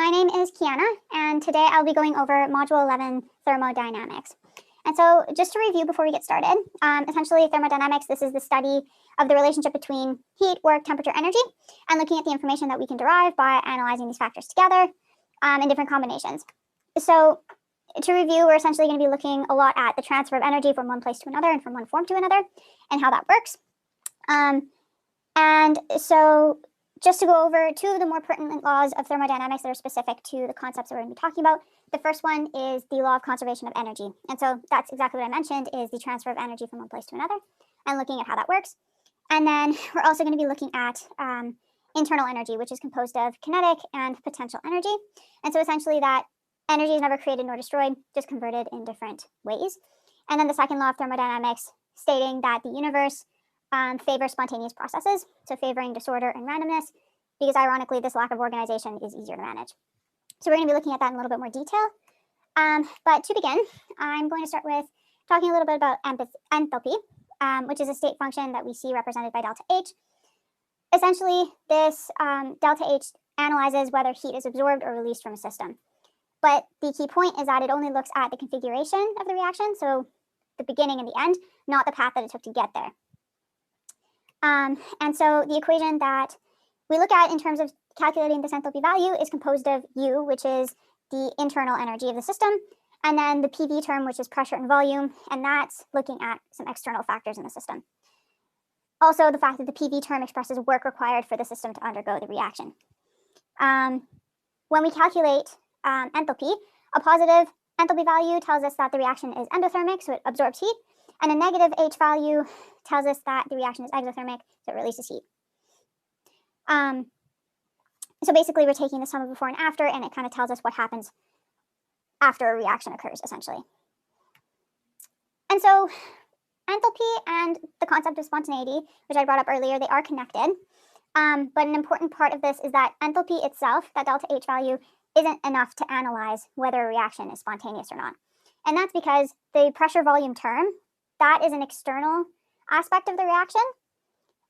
My name is Kiana, and today I'll be going over Module 11, Thermodynamics. And so just to review before we get started, essentially thermodynamics, this is the study of the relationship between heat, work, temperature, energy, and looking at the information that we can derive by analyzing these factors together in different combinations. So to review, we're essentially going to be looking a lot at the transfer of energy from one place to another and from one form to another and how that works. And so just to go over two of the more pertinent laws of thermodynamics that are specific to the concepts that we're going to be talking about. The first one is the law of conservation of energy. And so that's exactly what I mentioned, is the transfer of energy from one place to another and looking at how that works. And then we're also going to be looking at internal energy, which is composed of kinetic and potential energy. And so essentially that energy is never created nor destroyed, just converted in different ways. And then the second law of thermodynamics stating that the universe favors spontaneous processes, so favoring disorder and randomness, because ironically this lack of organization is easier to manage. So we're going to be looking at that in a little bit more detail. But to begin, I'm going to start with talking a little bit about enthalpy, which is a state function that we see represented by delta H. Essentially, this delta H analyzes whether heat is absorbed or released from a system. But the key point is that it only looks at the configuration of the reaction, so the beginning and the end, not the path that it took to get there. And so the equation that we look at in terms of calculating this enthalpy value is composed of U, which is the internal energy of the system, and then the PV term, which is pressure and volume, and that's looking at some external factors in the system. Also, the fact that the PV term expresses work required for the system to undergo the reaction. When we calculate enthalpy, a positive enthalpy value tells us that the reaction is endothermic, so it absorbs heat, and a negative H value tells us that the reaction is exothermic, so it releases heat. So basically, we're taking the sum of before and after, and it kind of tells us what happens after a reaction occurs, essentially. And so enthalpy and the concept of spontaneity, which I brought up earlier, they are connected. But an important part of this is that enthalpy itself, that delta H value, isn't enough to analyze whether a reaction is spontaneous or not. And that's because the pressure volume term, that is an external aspect of the reaction,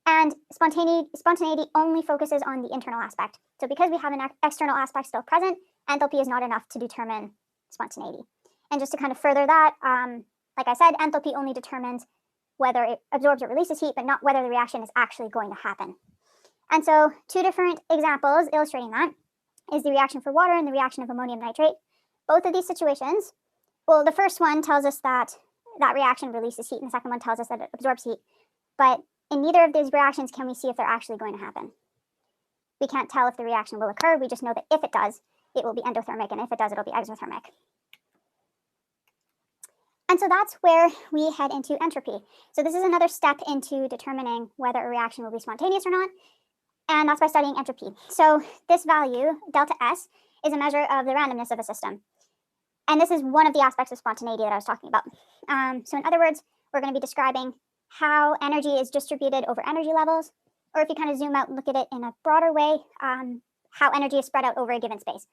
and spontaneity only focuses on the internal aspect. So because we have an external aspect still present, enthalpy is not enough to determine spontaneity. And just to kind of further that, like I said, enthalpy only determines whether it absorbs or releases heat, but not whether the reaction is actually going to happen. And so two different examples illustrating that is the reaction for water and the reaction of ammonium nitrate. Both of these situations, well, the first one tells us that that reaction releases heat, and the second one tells us that it absorbs heat. But in neither of these reactions can we see if they're actually going to happen. We can't tell if the reaction will occur. We just know that if it does, it will be endothermic, and if it does, it'll be exothermic. And so that's where we head into entropy. So this is another step into determining whether a reaction will be spontaneous or not, and that's by studying entropy. So this value, delta S, is a measure of the randomness of a system. And this is one of the aspects of spontaneity that I was talking about. So in other words, we're going to be describing how energy is distributed over energy levels, or if you kind of zoom out and look at it in a broader way, how energy is spread out over a given space.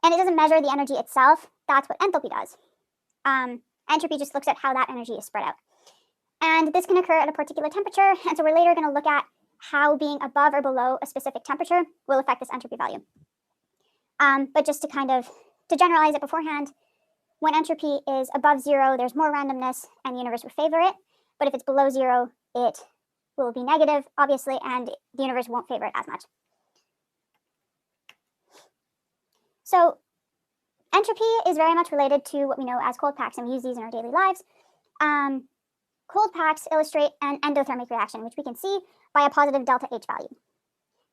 And it doesn't measure the energy itself. That's what enthalpy does. Entropy just looks at how that energy is spread out. And this can occur at a particular temperature. And so we're later going to look at how being above or below a specific temperature will affect this entropy value. But just to kind of generalize it beforehand, when entropy is above 0, there's more randomness and the universe will favor it. But if it's below 0, it will be negative, obviously, and the universe won't favor it as much. So entropy is very much related to what we know as cold packs, and we use these in our daily lives. Cold packs illustrate an endothermic reaction, which we can see by a positive delta H value.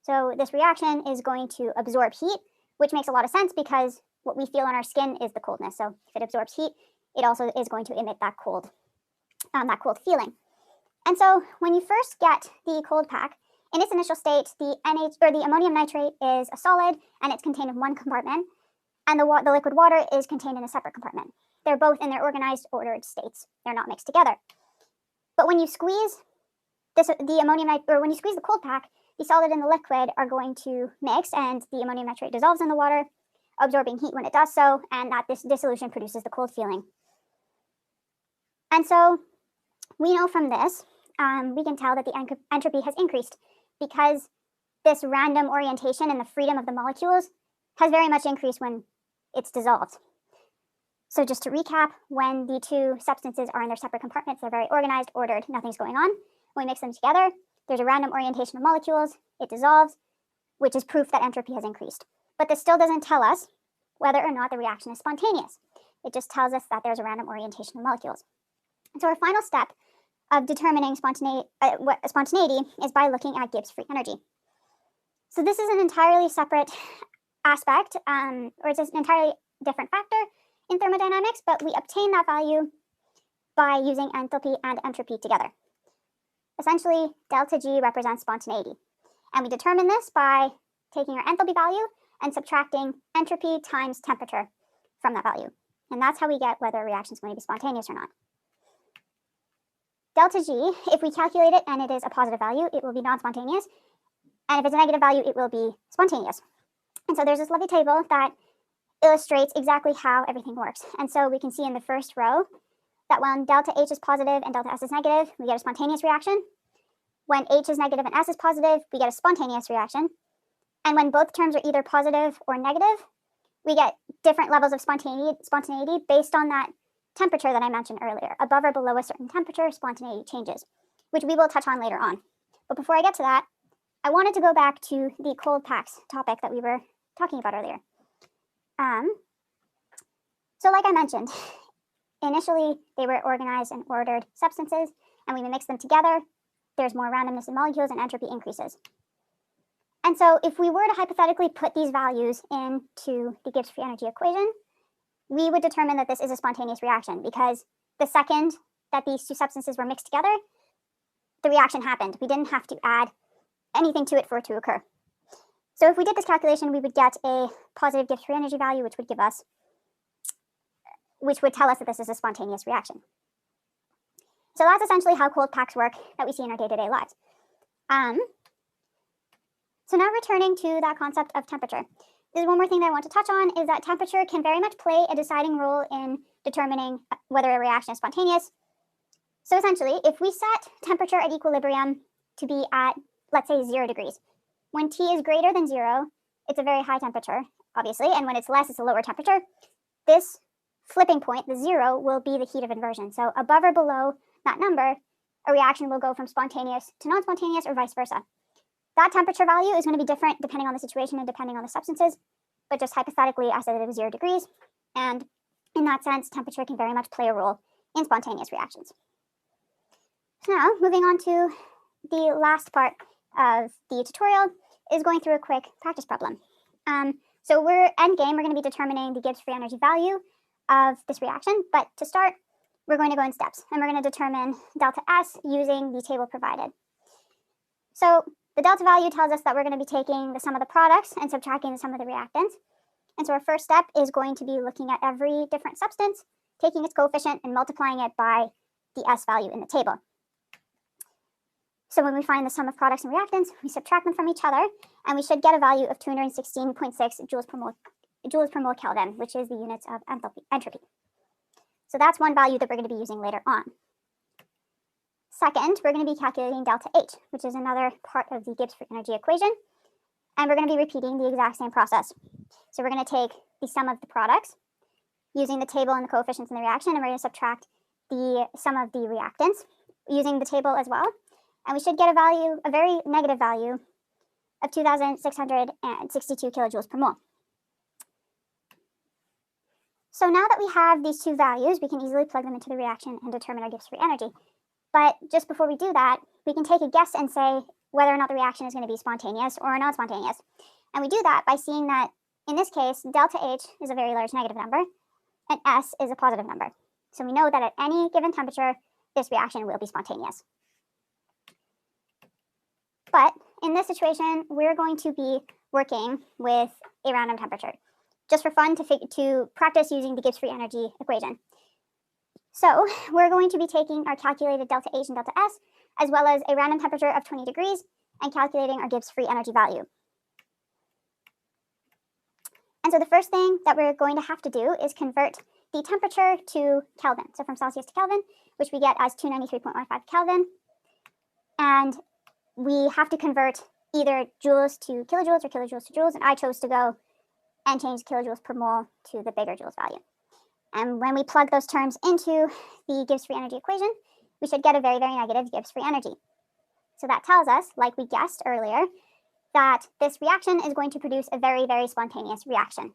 So this reaction is going to absorb heat, which makes a lot of sense because what we feel on our skin is the coldness. So if it absorbs heat, it also is going to emit that cold feeling. And so when you first get the cold pack, in its initial state, the ammonium nitrate is a solid and it's contained in one compartment, and the liquid water is contained in a separate compartment. They're both in their organized, ordered states. They're not mixed together. But when you squeeze when you squeeze the cold pack, the solid and the liquid are going to mix, and the ammonium nitrate dissolves in the water, absorbing heat when it does so, and that this dissolution produces the cold feeling. And so we know from this, we can tell that the entropy has increased because this random orientation and the freedom of the molecules has very much increased when it's dissolved. So just to recap, when the two substances are in their separate compartments, they're very organized, ordered, nothing's going on. When we mix them together, there's a random orientation of molecules, it dissolves, which is proof that entropy has increased. But this still doesn't tell us whether or not the reaction is spontaneous. It just tells us that there's a random orientation of molecules. And so our final step of determining spontaneity is by looking at Gibbs free energy. So this is an entirely separate aspect, or it's an entirely different factor in thermodynamics, but we obtain that value by using enthalpy and entropy together. Essentially, delta G represents spontaneity. And we determine this by taking our enthalpy value and subtracting entropy times temperature from that value. And that's how we get whether a reaction is going to be spontaneous or not. Delta G, if we calculate it and it is a positive value, it will be non-spontaneous. And if it's a negative value, it will be spontaneous. And so there's this lovely table that illustrates exactly how everything works. And so we can see in the first row that when delta H is positive and delta S is negative, we get a spontaneous reaction. When H is negative and S is positive, we get a spontaneous reaction. And when both terms are either positive or negative, we get different levels of spontaneity based on that temperature that I mentioned earlier. Above or below a certain temperature, spontaneity changes, which we will touch on later on. But before I get to that, I wanted to go back to the cold packs topic that we were talking about earlier. So like I mentioned, initially they were organized and ordered substances, and when we mix them together, there's more randomness in molecules and entropy increases. And so if we were to hypothetically put these values into the Gibbs free energy equation, we would determine that this is a spontaneous reaction, because the second that these two substances were mixed together, the reaction happened. We didn't have to add anything to it for it to occur. So if we did this calculation, we would get a positive Gibbs free energy value, which would tell us that this is a spontaneous reaction. So that's essentially how cold packs work that we see in our day-to-day lives. So now returning to that concept of temperature. There's one more thing that I want to touch on, is that temperature can very much play a deciding role in determining whether a reaction is spontaneous. So essentially, if we set temperature at equilibrium to be at, let's say, 0 degrees, when T is greater than 0, it's a very high temperature, obviously, and when it's less, it's a lower temperature. This flipping point, the 0, will be the heat of inversion. So above or below that number, a reaction will go from spontaneous to non-spontaneous or vice versa. That temperature value is going to be different depending on the situation and depending on the substances, but just hypothetically, I said it was 0 degrees, and in that sense, temperature can very much play a role in spontaneous reactions. So now, moving on to the last part of the tutorial is going through a quick practice problem. So end game, we're going to be determining the Gibbs free energy value of this reaction, but to start, we're going to go in steps, and we're going to determine delta S using the table provided. So the delta value tells us that we're going to be taking the sum of the products and subtracting the sum of the reactants. And so our first step is going to be looking at every different substance, taking its coefficient and multiplying it by the S value in the table. So when we find the sum of products and reactants, we subtract them from each other, and we should get a value of 216.6 joules per mole Kelvin, which is the units of entropy. So that's one value that we're going to be using later on. Second, we're going to be calculating delta H, which is another part of the Gibbs free energy equation, and we're going to be repeating the exact same process. So we're going to take the sum of the products using the table and the coefficients in the reaction, and we're going to subtract the sum of the reactants using the table as well. And we should get a very negative value of 2,662 kilojoules per mole. So now that we have these two values, we can easily plug them into the reaction and determine our Gibbs free energy. But just before we do that, we can take a guess and say whether or not the reaction is going to be spontaneous or non-spontaneous. And we do that by seeing that, in this case, delta H is a very large negative number, and S is a positive number. So we know that at any given temperature, this reaction will be spontaneous. But in this situation, we're going to be working with a random temperature, just for fun to practice using the Gibbs free energy equation. So we're going to be taking our calculated delta H and delta S, as well as a random temperature of 20 degrees, and calculating our Gibbs free energy value. And so the first thing that we're going to have to do is convert the temperature to Kelvin. So from Celsius to Kelvin, which we get as 293.15 Kelvin. And we have to convert either joules to kilojoules or kilojoules to joules, and I chose to go and change kilojoules per mole to the bigger joules value. And when we plug those terms into the Gibbs free energy equation, we should get a very, very negative Gibbs free energy. So that tells us, like we guessed earlier, that this reaction is going to produce a very, very spontaneous reaction.